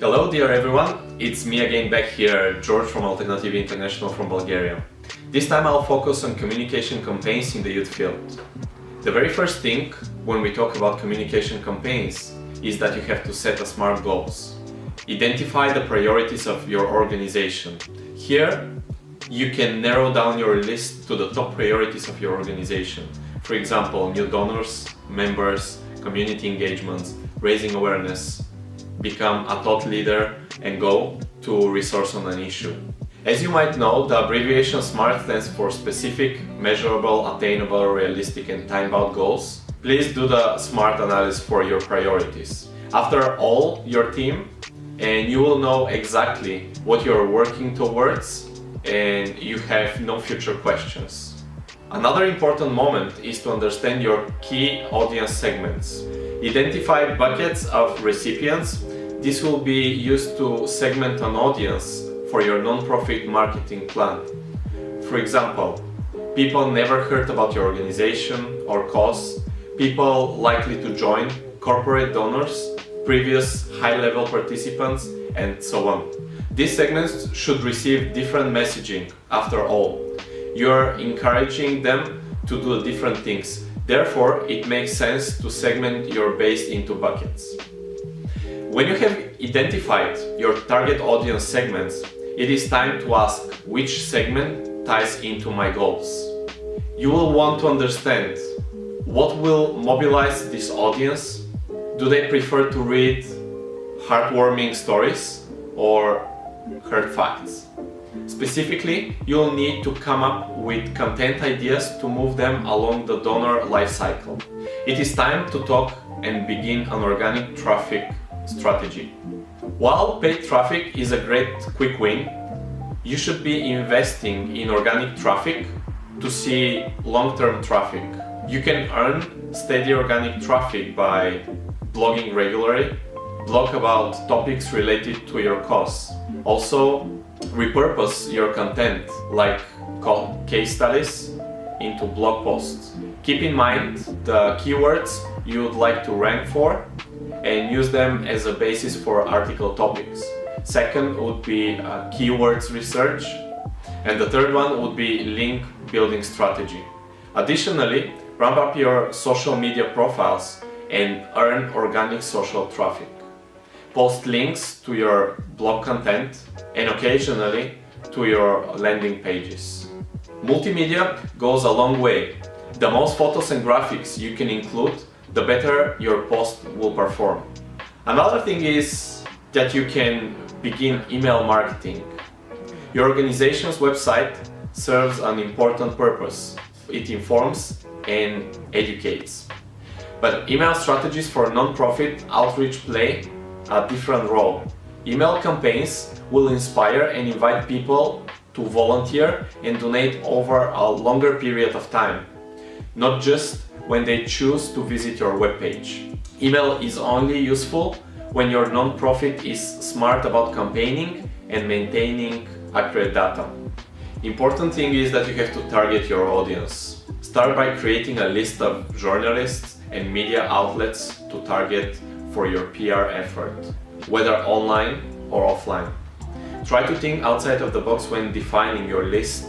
Hello dear everyone, it's me again back here, George from Alternative International from Bulgaria. This time I'll focus on communication campaigns in the youth field. The very first thing when we talk about communication campaigns is that you have to set a SMART goals. Identify the priorities of your organization. Here you can narrow down your list to the top priorities of your organization. For example, new donors, members, community engagements, raising awareness, become a thought leader, and go to resource on an issue. As you might know, the abbreviation SMART stands for specific, measurable, attainable, realistic and time-bound goals. Please do the SMART analysis for your priorities. After all, your team, and you will know exactly what you're working towards and you have no future questions. Another important moment is to understand your key audience segments. Identify buckets of recipients. This will be used to segment an audience for your non-profit marketing plan. For example, people never heard about your organization or cause, people likely to join, corporate donors, previous high-level participants, and so on. These segments should receive different messaging after all. You're encouraging them to do different things. Therefore, it makes sense to segment your base into buckets. When you have identified your target audience segments, it is time to ask which segment ties into my goals. You will want to understand what will mobilize this audience. Do they prefer to read heartwarming stories or hard facts? Specifically, you'll need to come up with content ideas to move them along the donor life cycle. It is time to talk and begin an organic traffic strategy. While paid traffic is a great quick win, you should be investing in organic traffic to see long-term traffic. You can earn steady organic traffic by blogging regularly, blog about topics related to your cause. Also, repurpose your content like case studies into blog posts. Keep in mind the keywords you would like to rank for and use them as a basis for article topics. Second would be keywords research, and the third one would be link building strategy. Additionally, ramp up your social media profiles and earn organic social traffic. Post links to your blog content and occasionally to your landing pages. Multimedia goes a long way. The most photos and graphics you can include, the better your post will perform. Another thing is that you can begin email marketing. Your organization's website serves an important purpose. It informs and educates. But email strategies for non-profit outreach play a different role. Email campaigns will inspire and invite people to volunteer and donate over a longer period of time, not just when they choose to visit your webpage. Email is only useful when your non-profit is smart about campaigning and maintaining accurate data. Important thing is that you have to target your audience. Start by creating a list of journalists and media outlets to target for your PR effort, whether online or offline. Try to think outside of the box when defining your list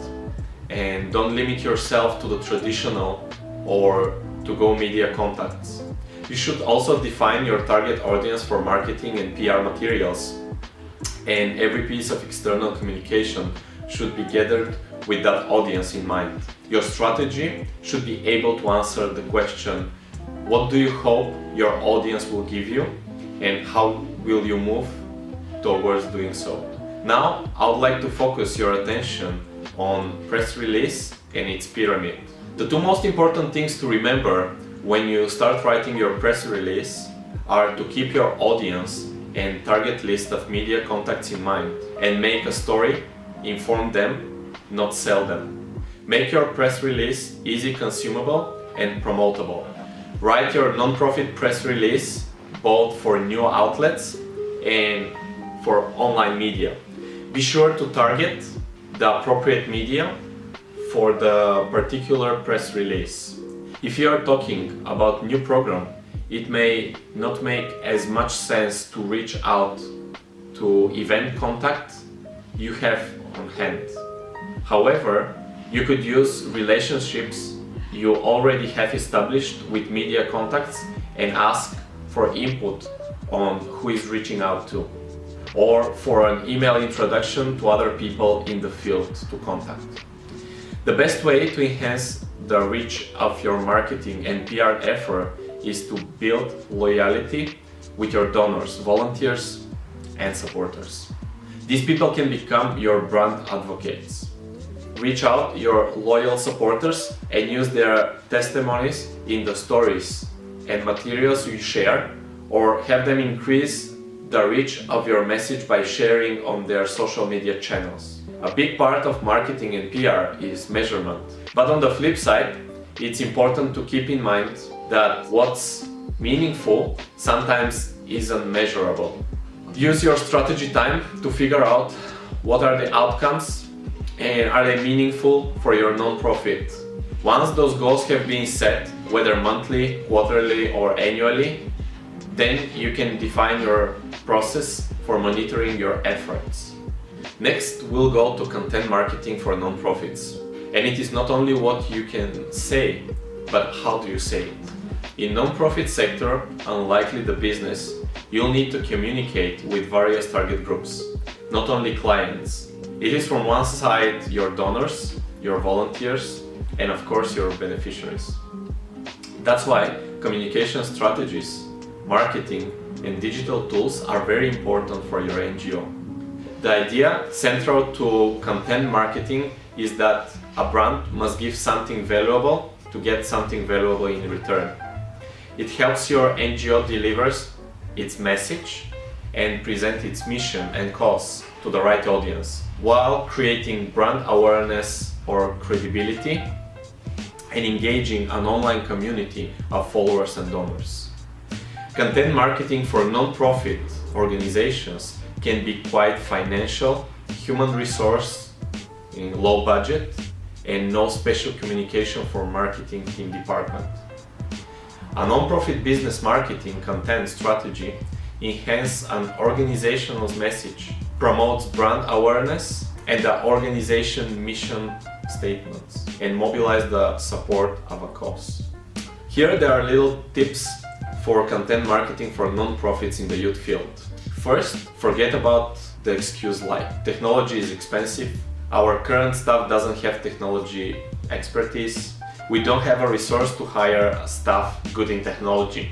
and don't limit yourself to the traditional or to-go media contacts. You should also define your target audience for marketing and PR materials, and every piece of external communication should be gathered with that audience in mind. Your strategy should be able to answer the question, what do you hope your audience will give you, and how will you move towards doing so? Now, I would like to focus your attention on press release and its pyramid. The two most important things to remember when you start writing your press release are to keep your audience and target list of media contacts in mind and make a story, inform them, not sell them. Make your press release easy consumable and promotable. Write your non-profit press release both for new outlets and for online media. Be sure to target the appropriate media for the particular press release. If you are talking about new program, it may not make as much sense to reach out to event contact you have on hand. However, you could use relationships you already have established with media contacts and ask for input on who is reaching out to, or for an email introduction to other people in the field to contact. The best way to enhance the reach of your marketing and PR effort is to build loyalty with your donors, volunteers, and supporters. These people can become your brand advocates. Reach out your loyal supporters and use their testimonies in the stories and materials you share, or have them increase the reach of your message by sharing on their social media channels. A big part of marketing and PR is measurement. But on the flip side, it's important to keep in mind that what's meaningful sometimes isn't measurable. Use your strategy time to figure out what are the outcomes and are they meaningful for your nonprofit. Once those goals have been set, whether monthly, quarterly, or annually, then you can define your process for monitoring your efforts. Next, we'll go to content marketing for nonprofits. And it is not only what you can say, but how do you say it. In nonprofit sector, unlikely the business, you'll need to communicate with various target groups, not only clients. It is from one side your donors, your volunteers, and of course your beneficiaries. That's why communication strategies, marketing, and digital tools are very important for your NGO. The idea central to content marketing is that a brand must give something valuable to get something valuable in return. It helps your NGO delivers its message and present its mission and cause to the right audience, while creating brand awareness or credibility and engaging an online community of followers and donors. Content marketing for non-profit organizations can be quite financial, human resource in low budget, and no special communication for marketing team department. A non-profit business marketing content strategy enhances an organizational message, promotes brand awareness and the organization mission statements, and mobilize the support of a cause. Here there are little tips for content marketing for non-profits in the youth field. First, forget about the excuse like technology is expensive, our current staff doesn't have technology expertise, we don't have a resource to hire staff good in technology.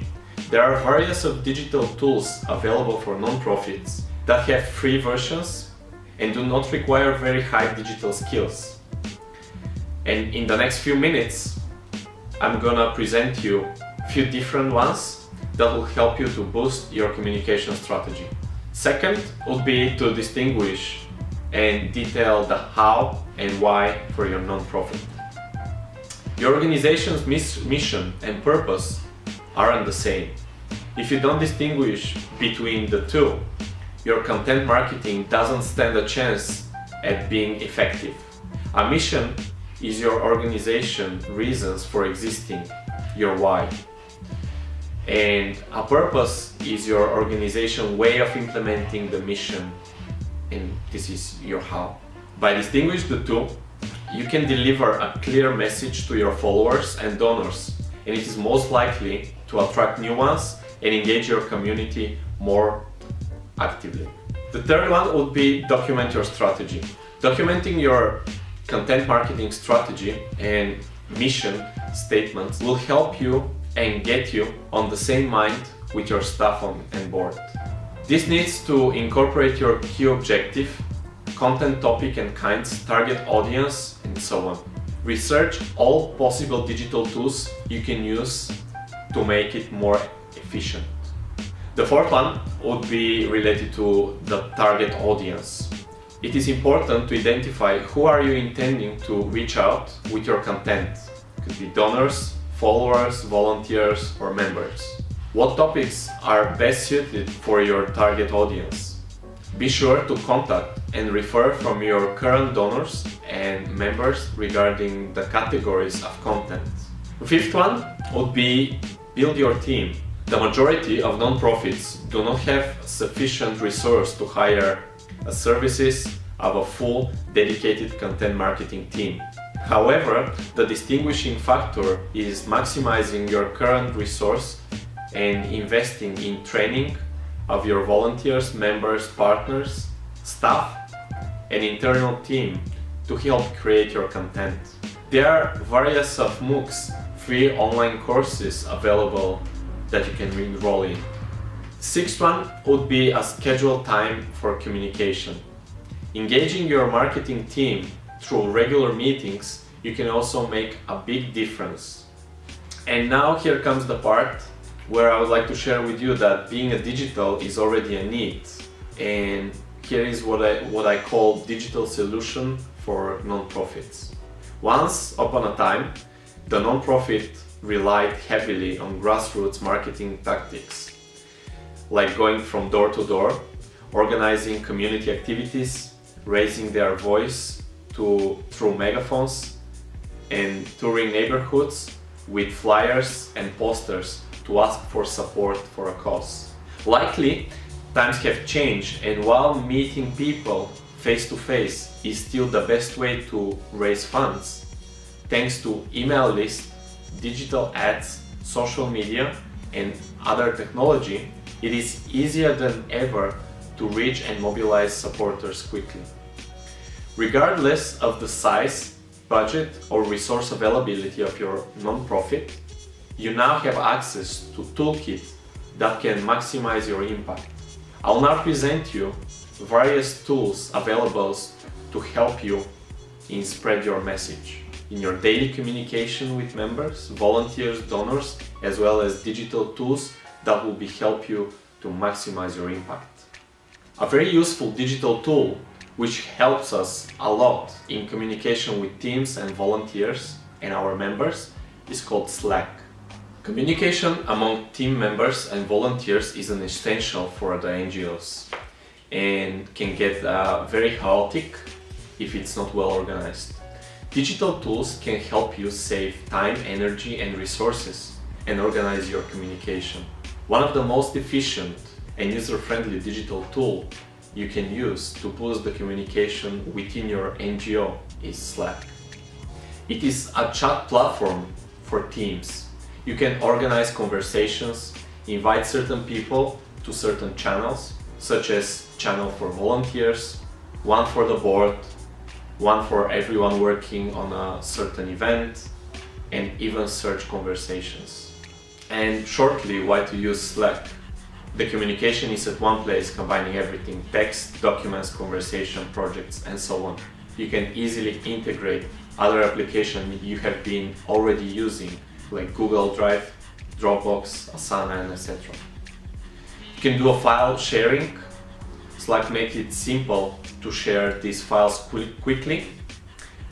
There are various of digital tools available for non-profits that have free versions and do not require very high digital skills. And in the next few minutes, I'm gonna present you a few different ones that will help you to boost your communication strategy. Second would be to distinguish and detail the how and why for your non-profit. Your organization's mission and purpose aren't the same. If you don't distinguish between the two, your content marketing doesn't stand a chance at being effective. A mission is your organization reasons for existing, your why. And a purpose is your organization way of implementing the mission, and this is your how. By distinguishing the two, you can deliver a clear message to your followers and donors, and it is most likely to attract new ones and engage your community more actively. The third one would be document your strategy. Documenting your content marketing strategy and mission statements will help you and get you on the same mind with your staff on board. This needs to incorporate your key objective, content topic and kinds, target audience, and so on. Research all possible digital tools you can use to make it more efficient. The fourth one would be related to the target audience. It is important to identify who are you intending to reach out with your content. It could be donors, followers, volunteers, or members. What topics are best suited for your target audience? Be sure to contact and refer from your current donors and members regarding the categories of content. The fifth one would be build your team. The majority of non-profits do not have sufficient resource to hire services of a full dedicated content marketing team. However, the distinguishing factor is maximizing your current resource and investing in training of your volunteers, members, partners, staff, and internal team to help create your content. There are various of MOOCs, free online courses available that you can enroll in. Sixth one would be a scheduled time for communication. Engaging your marketing team through regular meetings, you can also make a big difference. And now here comes the part where I would like to share with you that being a digital is already a need. And here is what I call digital solution for non-profits. Once upon a time, the non-profit relied heavily on grassroots marketing tactics, like going from door to door, organizing community activities, raising their voice through megaphones, and touring neighborhoods with flyers and posters to ask for support for a cause. Likely, times have changed, and while meeting people face to face is still the best way to raise funds, thanks to email lists, digital ads, social media, and other technology, it is easier than ever to reach and mobilize supporters quickly. Regardless of the size, budget, or resource availability of your nonprofit, you now have access to toolkit that can maximize your impact. I'll now present you various tools available to help you in spread your message in your daily communication with members, volunteers, donors, as well as digital tools that will help you to maximize your impact. A very useful digital tool which helps us a lot in communication with teams and volunteers and our members is called Slack. Communication among team members and volunteers is an essential for the NGOs and can get very chaotic if it's not well organized. Digital tools can help you save time, energy, and resources and organize your communication. One of the most efficient and user-friendly digital tools you can use to boost the communication within your NGO is Slack. It is a chat platform for teams. You can organize conversations, invite certain people to certain channels, such as channel for volunteers, one for the board, one for everyone working on a certain event, and even search conversations. And shortly, why to use Slack. The communication is at one place, combining everything: text, documents, conversation, projects, and so on. You can easily integrate other applications you have been already using, like Google Drive, Dropbox, Asana, and etc. You can do a file sharing. Slack makes it simple to share these files quickly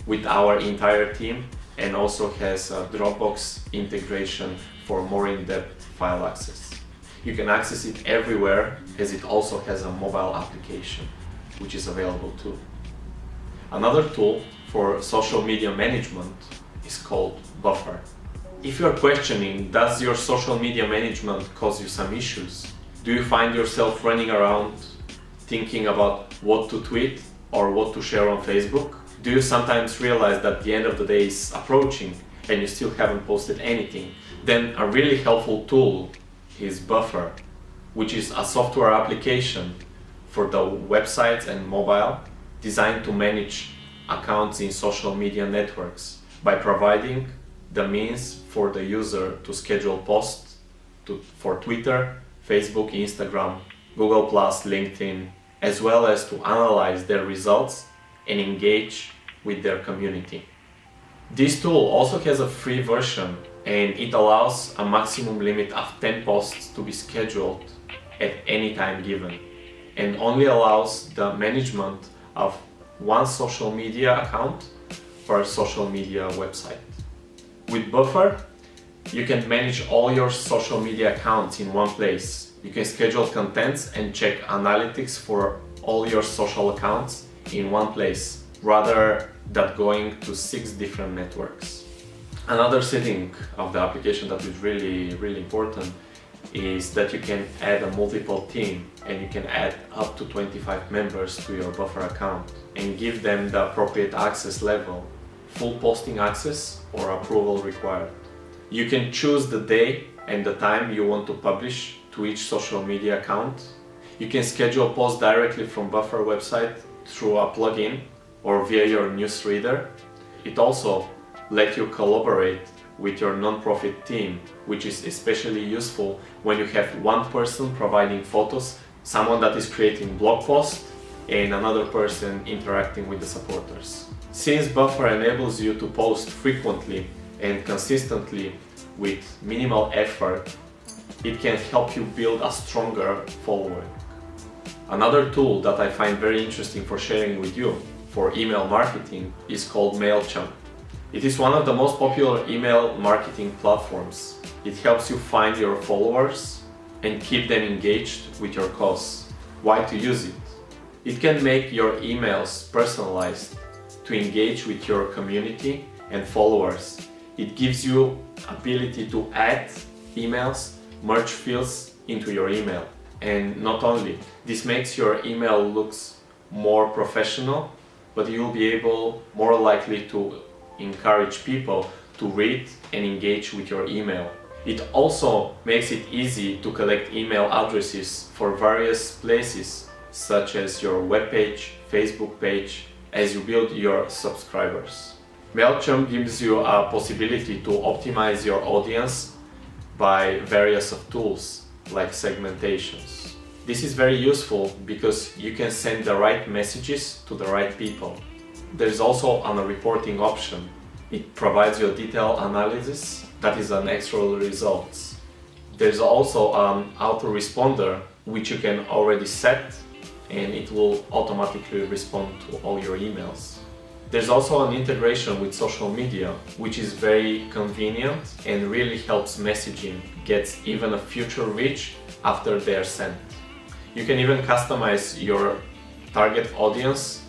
with our entire team, and also has a Dropbox integration for more in-depth file access. You can access it everywhere, as it also has a mobile application, which is available too. Another tool for social media management is called Buffer. If you're questioning, does your social media management cause you some issues? Do you find yourself running around thinking about what to tweet or what to share on Facebook? Do you sometimes realize that the end of the day is approaching and you still haven't posted anything? Then a really helpful tool is Buffer, which is a software application for the websites and mobile designed to manage accounts in social media networks by providing the means for the user to schedule posts for Twitter, Facebook, Instagram, Google+, LinkedIn, as well as to analyze their results and engage with their community. This tool also has a free version, and it allows a maximum limit of 10 posts to be scheduled at any time given, and only allows the management of one social media account per social media website. With Buffer, you can manage all your social media accounts in one place. You can schedule contents and check analytics for all your social accounts in one place, rather than going to 6 different networks. Another setting of the application that is really important is that you can add a multiple team and you can add up to 25 members to your Buffer account and give them the appropriate access level, full posting access or approval required. You can choose the day and the time you want to publish to each social media account. You can schedule posts directly from Buffer website through a plugin or via your newsreader. It also lets you collaborate with your non-profit team, which is especially useful when you have one person providing photos, someone that is creating blog posts, and another person interacting with the supporters. Since Buffer enables you to post frequently and consistently with minimal effort, it can help you build a stronger following. Another tool that I find very interesting for sharing with you for email marketing is called MailChimp. It is one of the most popular email marketing platforms. It helps you find your followers and keep them engaged with your cause. Why to use it? It can make your emails personalized to engage with your community and followers. It gives you ability to add emails, merge fields into your email. And not only, this makes your email looks more professional, but you'll be able more likely to encourage people to read and engage with your email. It also makes it easy to collect email addresses for various places, such as your webpage, Facebook page, as you build your subscribers. MailChimp gives you a possibility to optimize your audience by various of tools like segmentations. This is very useful because you can send the right messages to the right people. There's also a reporting option. It provides you a detailed analysis that is an extra results. There's also an autoresponder which you can already set and it will automatically respond to all your emails. There's also an integration with social media which is very convenient and really helps messaging get even a future reach after they're sent. You can even customize your target audience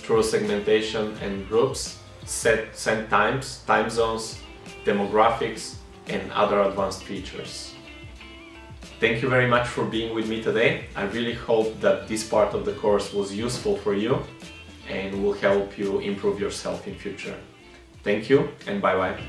through segmentation and groups, set send times, time zones, demographics, and other advanced features. Thank you very much for being with me today. I really hope that this part of the course was useful for you and will help you improve yourself in future. Thank you and bye-bye.